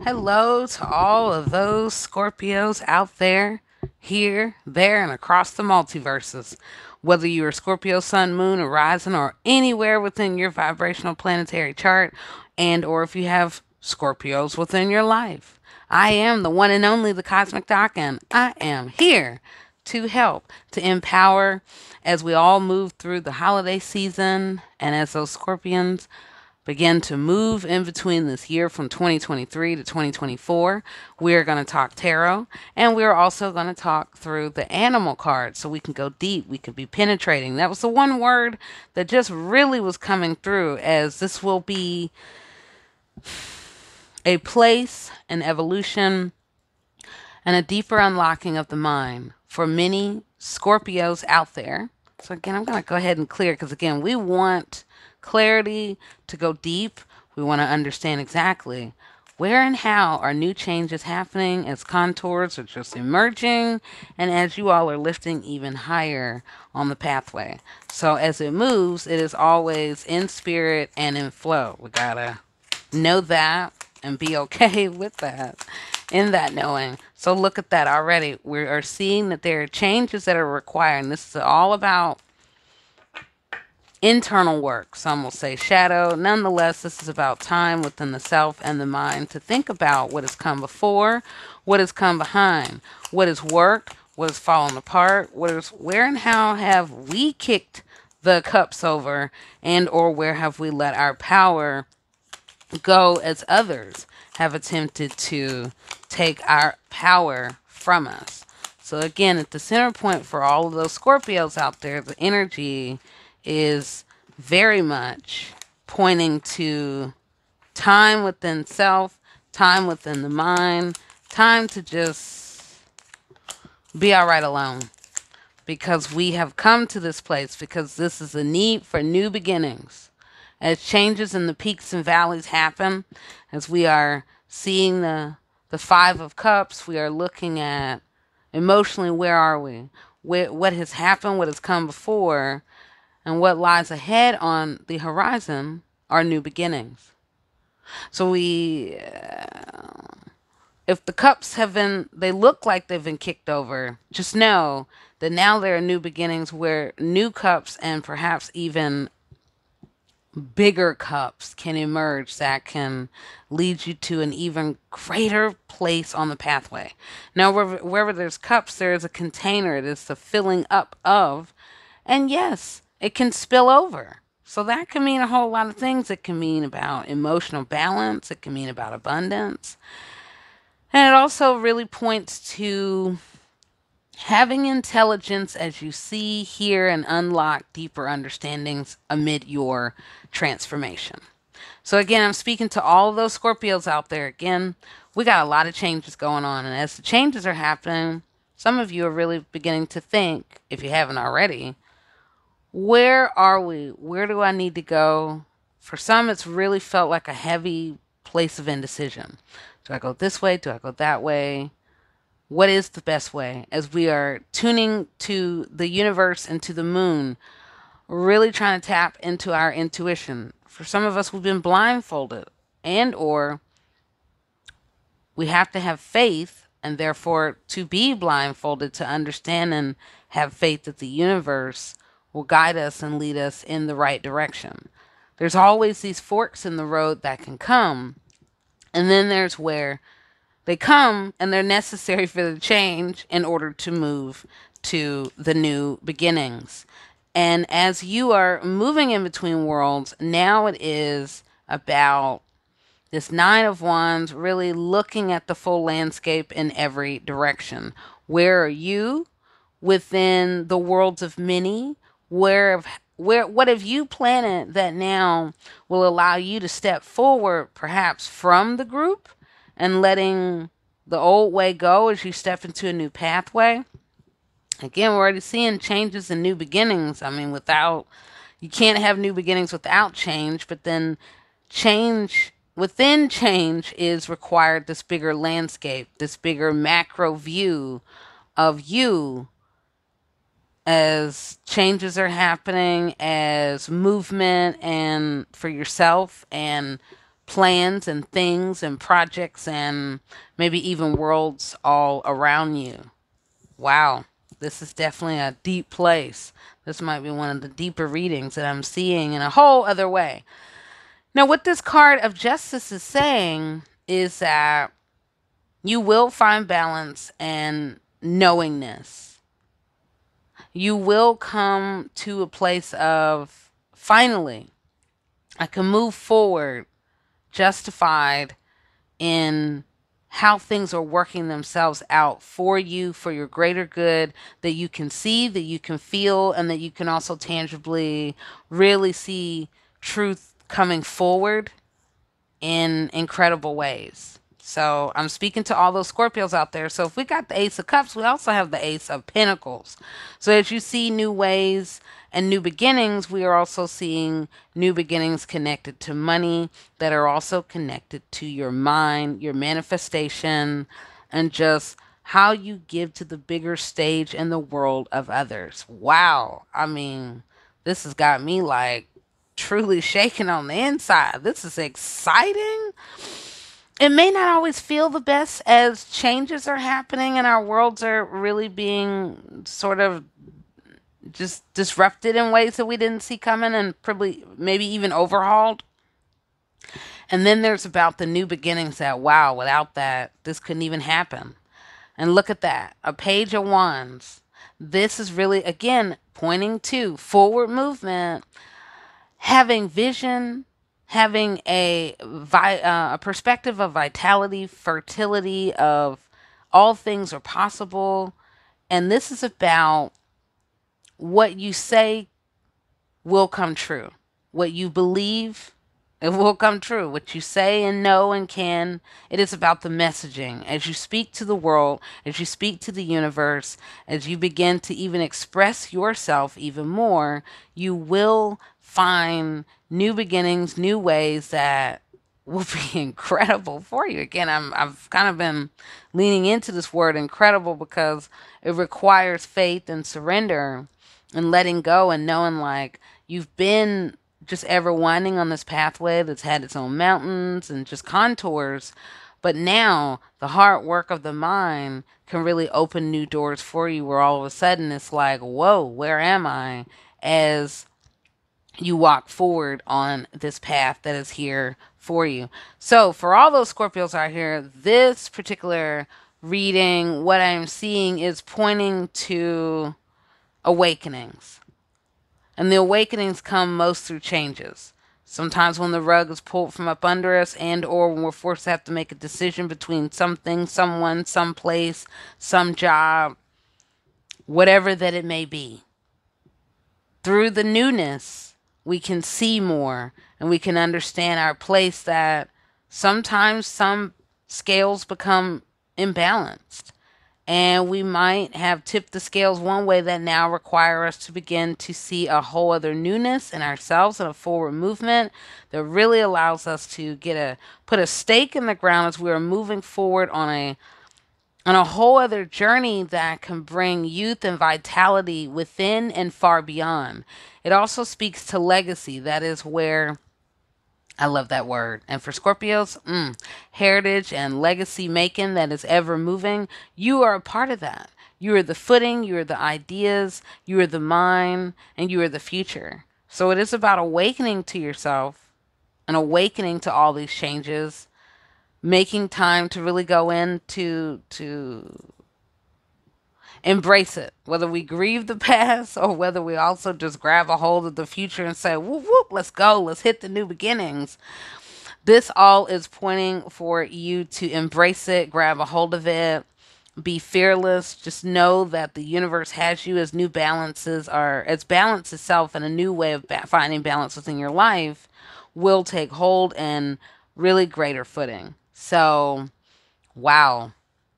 Hello to all of those Scorpios out there, here, there, and across the multiverses. Whether you're a Scorpio sun, moon, or rising, or anywhere within your vibrational planetary chart, and or if you have Scorpios within your life. I am the one and only the Cosmic Doc, and I am here to help, to empower as we all move through the holiday season and as those Scorpions begin to move in between this year from 2023 to 2024. We're going to talk tarot, and we're also going to talk through the animal cards so we can go deep. We can be penetrating. That was the one word that just really was coming through, as this will be a place, an evolution, and a deeper unlocking of the mind for many Scorpios out there. So, again, I'm going to go ahead and clear because, again, we want clarity to go deep. We want to understand exactly where and how are new changes happening as contours are just emerging and as you all are lifting even higher on the pathway. So, as it moves, it is always in spirit and in flow. We got to know that and be okay with that in that knowing. So look at that already. We are seeing that there are changes that are required. And this is all about internal work. Some will say shadow. Nonetheless, this is about time within the self and the mind to think about what has come before, what has come behind, what has worked, what has fallen apart, where and how have we kicked the cups over, and or where have we let our power go as others have attempted to take our power from us. So, again, at the center point for all of those Scorpios out there, the energy is very much pointing to time within self, time within the mind, time to just be all right alone. Because we have come to this place, because this is a need for new beginnings. As changes in the peaks and valleys happen, as we are seeing the Five of Cups, we are looking at emotionally, where are we? What has happened, what has come before, and what lies ahead on the horizon are new beginnings. So if the cups have been, they look like they've been kicked over, just know that now there are new beginnings where new cups and perhaps even bigger cups can emerge that can lead you to an even greater place on the pathway. Now, wherever there's cups, there is a container. It is the filling up of, and yes, it can spill over. So that can mean a whole lot of things. It can mean about emotional balance. It can mean about abundance. And it also really points to having intelligence as you see, hear, and unlock deeper understandings amid your transformation. So, again, I'm speaking to all of those Scorpios out there. Again, we got a lot of changes going on. And as the changes are happening, some of you are really beginning to think, if you haven't already, where are we? Where do I need to go? For some, it's really felt like a heavy place of indecision. Do I go this way? Do I go that way? What is the best way? As we are tuning to the universe and to the moon, really trying to tap into our intuition. For some of us, we've been blindfolded, and or we have to have faith, and therefore to be blindfolded to understand and have faith that the universe will guide us and lead us in the right direction. There's always these forks in the road that can come, and then there's where they come and they're necessary for the change in order to move to the new beginnings. And as you are moving in between worlds, now it is about this Nine of Wands really looking at the full landscape in every direction. Where are you within the worlds of many? What have you planted that now will allow you to step forward, perhaps from the group, and letting the old way go as you step into a new pathway? Again, we're already seeing changes and new beginnings. I mean, you can't have new beginnings without change, but then change within change is required this bigger landscape, this bigger macro view of you as changes are happening, as movement and for yourself and plans and things and projects and maybe even worlds all around you. Wow, this is definitely a deep place. This might be one of the deeper readings that I'm seeing in a whole other way. Now, what this card of justice is saying is that you will find balance and knowingness. You will come to a place of finally, I can move forward justified in how things are working themselves out for you, for your greater good, that you can see, that you can feel, and that you can also tangibly really see truth coming forward in incredible ways. So I'm speaking to all those Scorpios out there. So if we got the Ace of Cups, we also have the Ace of Pentacles. So as you see new ways and new beginnings, we are also seeing new beginnings connected to money that are also connected to your mind, your manifestation, and just how you give to the bigger stage in the world of others. Wow. I mean, this has got me like truly shaking on the inside. This is exciting. It may not always feel the best as changes are happening and our worlds are really being sort of just disrupted in ways that we didn't see coming and probably maybe even overhauled. And then there's about the new beginnings that, wow, without that, this couldn't even happen. And look at that, a page of wands. This is really, again, pointing to forward movement, having vision, having a perspective of vitality, fertility, of all things are possible. And this is about what you say will come true. What you believe, it will come true. What you say and know and can, it is about the messaging. As you speak to the world, as you speak to the universe, as you begin to even express yourself even more, you will find new beginnings, new ways that will be incredible for you. Again, I've kind of been leaning into this word incredible because it requires faith and surrender and letting go and knowing like you've been just ever winding on this pathway that's had its own mountains and just contours. But now the hard work of the mind can really open new doors for you where all of a sudden it's like, whoa, where am I? As you walk forward on this path that is here for you. So for all those Scorpios out here, this particular reading, what I'm seeing is pointing to awakenings. And the awakenings come most through changes. Sometimes when the rug is pulled from up under us and or when we're forced to have to make a decision between something, someone, some place, some job, whatever that it may be. Through the newness, we can see more and we can understand our place that sometimes some scales become imbalanced. And we might have tipped the scales one way that now require us to begin to see a whole other newness in ourselves and a forward movement that really allows us to put a stake in the ground as we are moving forward on a whole other journey that can bring youth and vitality within and far beyond. It also speaks to legacy. That is where I love that word. And for Scorpios, heritage and legacy making that is ever moving, you are a part of that. You are the footing, you are the ideas, you are the mind, and you are the future. So it is about awakening to yourself and awakening to all these changes, making time to really go into to embrace it, whether we grieve the past or whether we also just grab a hold of the future and say, whoop, whoop, let's go, let's hit the new beginnings. This all is pointing for you to embrace it, grab a hold of it, be fearless. Just know that the universe has you as new balances are, as balance itself and a new way of finding balance within your life will take hold and really greater footing. So, wow.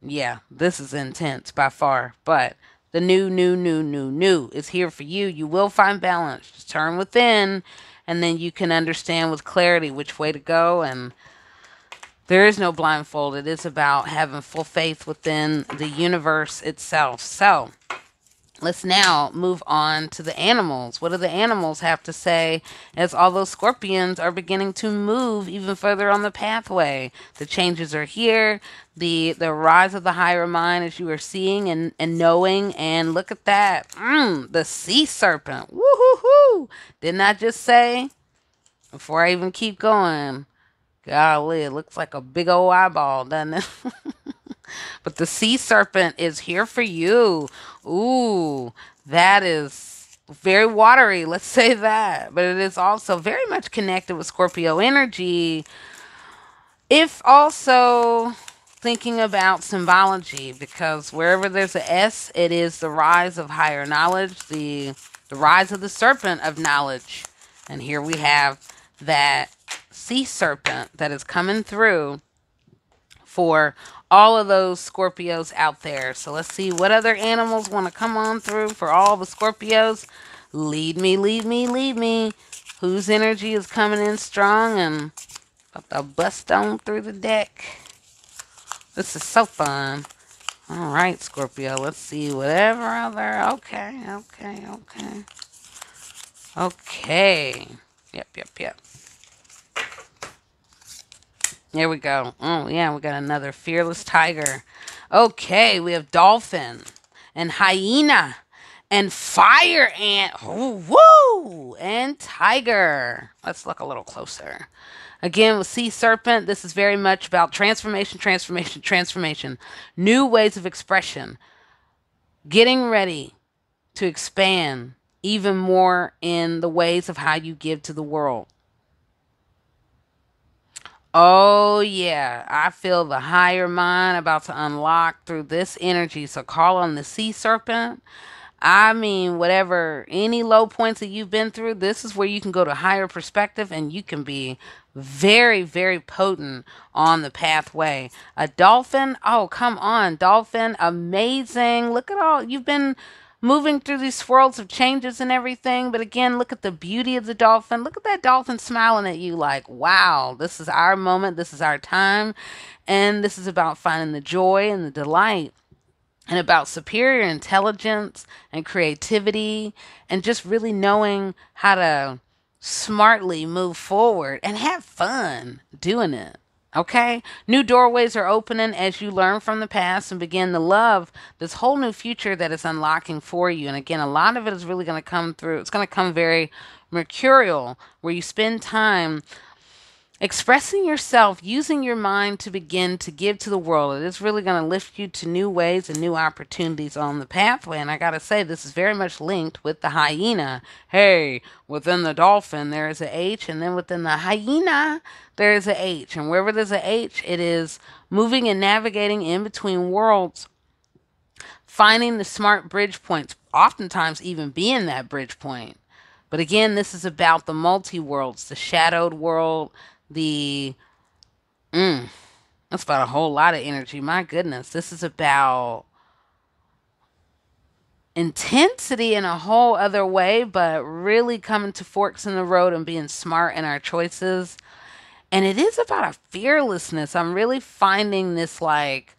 Yeah, this is intense by far, but the new is here for you. You will find balance. Just turn within, and then you can understand with clarity which way to go. And there is no blindfold. It is about having full faith within the universe itself. So, Let's now move on to the animals. What do the animals have to say as all those scorpions are beginning to move even further on the pathway? The changes are here. The rise of the higher mind, as you are seeing and knowing. And look at that. The sea serpent. Woo-hoo-hoo. Didn't I just say, before I even keep going, golly, it looks like a big old eyeball, doesn't it? But the sea serpent is here for you. Ooh, that is very watery. Let's say that. But it is also very much connected with Scorpio energy. If also thinking about symbology, because wherever there's a S, it is the rise of higher knowledge, the rise of the serpent of knowledge. And here we have that sea serpent that is coming through for all of those Scorpios out there. So let's see what other animals want to come on through for all the Scorpios. Lead me, lead me, lead me. Whose energy is coming in strong and about to bust on through the deck. This is so fun. All right, Scorpio. Let's see whatever other. Okay, okay, okay. Okay. Yep, yep, yep. Here we go. Oh, yeah, we got another fearless tiger. Okay, we have dolphin and hyena and fire ant. Oh, woo! And tiger. Let's look a little closer. Again, with sea serpent, this is very much about transformation, transformation, transformation. New ways of expression. Getting ready to expand even more in the ways of how you give to the world. Oh, yeah. I feel the higher mind about to unlock through this energy. So call on the sea serpent. I mean, whatever, any low points that you've been through, this is where you can go to higher perspective and you can be very, very potent on the pathway. A dolphin, oh, come on, dolphin, amazing. Look at all you've been moving through these swirls of changes and everything. But again, look at the beauty of the dolphin. Look at that dolphin smiling at you like, wow, this is our moment. This is our time. And this is about finding the joy and the delight and about superior intelligence and creativity and just really knowing how to smartly move forward and have fun doing it. Okay? New doorways are opening as you learn from the past and begin to love this whole new future that is unlocking for you. And again, a lot of it is really going to come through. It's going to come very mercurial, where you spend time expressing yourself, using your mind to begin to give to the world. It is really going to lift you to new ways and new opportunities on the pathway. And I got to say, this is very much linked with the hyena. Hey, within the dolphin, there is a H, and then within the hyena, there is a H. And wherever there's a H, it is moving and navigating in between worlds, finding the smart bridge points, oftentimes even being that bridge point. But again, this is about the multi worlds, the shadowed world, the that's about a whole lot of energy. My goodness, this is about intensity in a whole other way, but really coming to forks in the road and being smart in our choices. And it is about a fearlessness. I'm really finding this like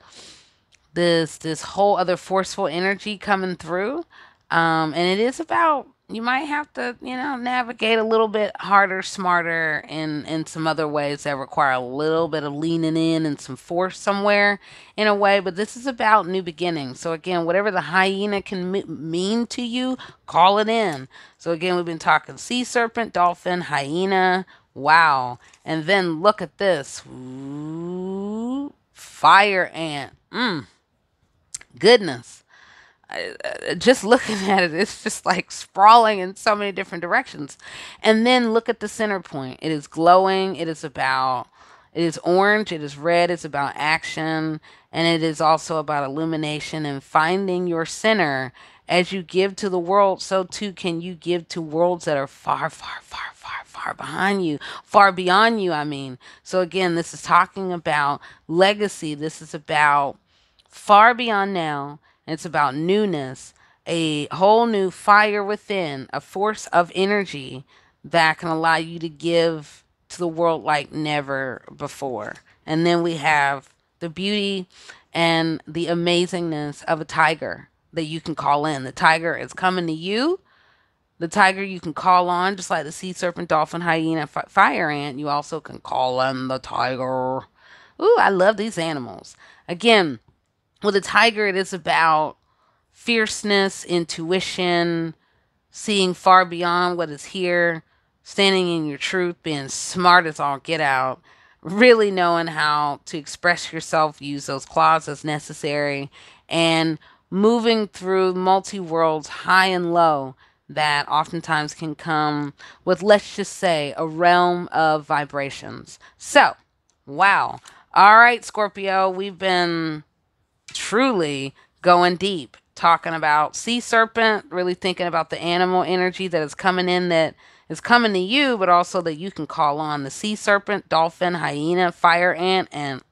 this whole other forceful energy coming through. And it is about, you might have to, navigate a little bit harder, smarter in some other ways that require a little bit of leaning in and some force somewhere in a way. But this is about new beginnings. So again, whatever the hyena can mean to you, call it in. So again, we've been talking sea serpent, dolphin, hyena. Wow. And then look at this. Ooh, fire ant. Goodness. Just looking at it, it's just like sprawling in so many different directions. And then look at the center point. It is glowing. It is orange. It is red. It's about action. And it is also about illumination and finding your center. As you give to the world, so too can you give to worlds that are far, far, far, far, far behind you, far beyond you, I mean. So again, this is talking about legacy. This is about far beyond now. It's about newness, a whole new fire within, a force of energy that can allow you to give to the world like never before. And then we have the beauty and the amazingness of a tiger. that you can call in. The tiger is coming to you. The tiger you can call on, just like the sea serpent, dolphin, hyena, fire ant. You also can call on the tiger. Ooh, I love these animals. Again, with a tiger, it is about fierceness, intuition, seeing far beyond what is here, standing in your truth, being smart as all get out, really knowing how to express yourself, use those claws as necessary, and moving through multi worlds, high and low, that oftentimes can come with, let's just say, a realm of vibrations. So, wow. All right, Scorpio, we've been truly going deep, talking about sea serpent, really thinking about the animal energy that is coming in, that is coming to you, but also that you can call on the sea serpent, dolphin, hyena, fire ant, and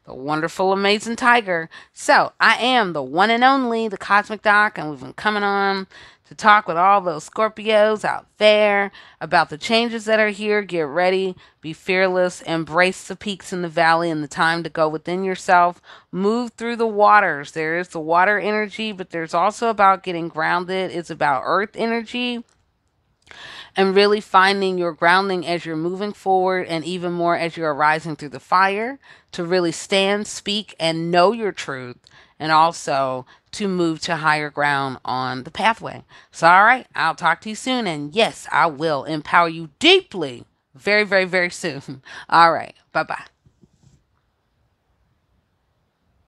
the wonderful, amazing tiger. So I am the one and only, the Cosmic Doc, and we've been coming on to talk with all those Scorpios out there about the changes that are here. Get ready, be fearless, embrace the peaks in the valley and the time to go within yourself. Move through the waters. There is the water energy, but there's also about getting grounded. It's about earth energy and really finding your grounding as you're moving forward, and even more as you're arising through the fire, to really stand, speak, and know your truth, and also to move to higher ground on the pathway. So, all right, I'll talk to you soon. And yes, I will empower you deeply very, very, very soon. All right, bye bye.